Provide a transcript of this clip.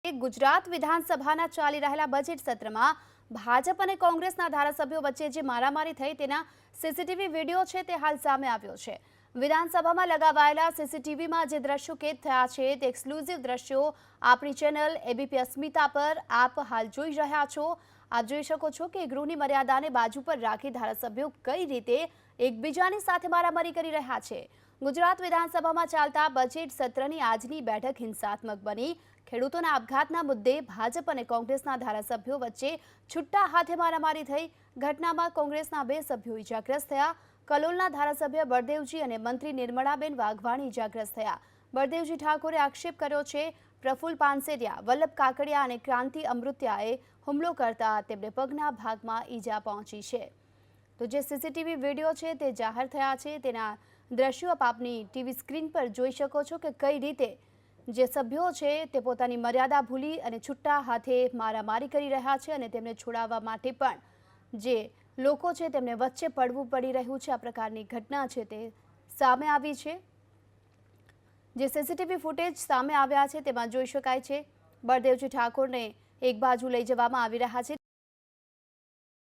કે ગુજરાત વિધાનસભાના ચાલી રહેલા બજેટ સત્રમાં ભાજપ અને કોંગ્રેસના ધારાસભ્યો વચ્ચે જે મારામારી થઈ તેના સીસીટીવી વિડીયો છે તે હાલ સામે આવ્યો છે। વિધાનસભામાં લગાવાયેલા સીસીટીવીમાં જે દ્રશ્યો કેદ થયા છે તે એક્સક્લુઝિવ દ્રશ્યો આપણી ચેનલ એબીપી અસ્મિતા પર આપ હાલ જોઈ રહ્યા છો। આપ જોઈ શકો છો કે ગૃહની મર્યાદાને બાજુ પર રાખી ધારાસભ્યો કઈ રીતે એકબીજાની સાથે મારામારી કરી રહ્યા છે। ગુજરાત વિધાનસભામાં ચાલતા બજેટ સત્રની આજની બેઠક હિંસાત્મક બની। ખેડૂતોના આપઘાતના મુદ્દે ભાજપ અને કોંગ્રેસના ધારાસભ્યો વચ્ચે છુટ્ટા હાથે મારામારી થઈ। ઘટનામાં કોંગ્રેસના 2 સભ્યો ઇજાગ્રસ્ત થયા। કલોલના ધારાસભ્ય બળદેવજી અને મંત્રી નિર્મળાબેન વાઘવાણી ઇજાગ્રસ્ત થયા। બળદેવજી ઠાકોરે આક્ષેપ કર્યો છે પ્રફુલ્લ પાનસેરિયા, વલ્લભ કાકડિયા અને ક્રાંતિ અમૃત્યાએ હુમલો કરતા તેમને પગના ભાગમાં ઈજા પહોંચી છે। તો જે સીસીટીવી વિડીયો છે તે જાહેર થયા છે તેના દ્રશ્યો આપની ટીવી સ્ક્રીન પર જોઈ શકો છો કે કઈ રીતે જે સભ્યો છે તે પોતાની મર્યાદા ભૂલી અને છુટ્ટા હાથે મારામારી કરી રહ્યા છે અને તેમને છોડાવવા માટે પણ જે લોકો છે તેમને વચ્ચે પડવું પડી રહ્યું છે। આ પ્રકારની ઘટના છે તે સામે આવી છે। જે સીસીટીવી ફૂટેજ સામે આવ્યા છે તેમાં જોઈ શકાય છે બળદેવજી ઠાકોરને એક બાજુ લઈ જવામાં આવી રહ્યા છે।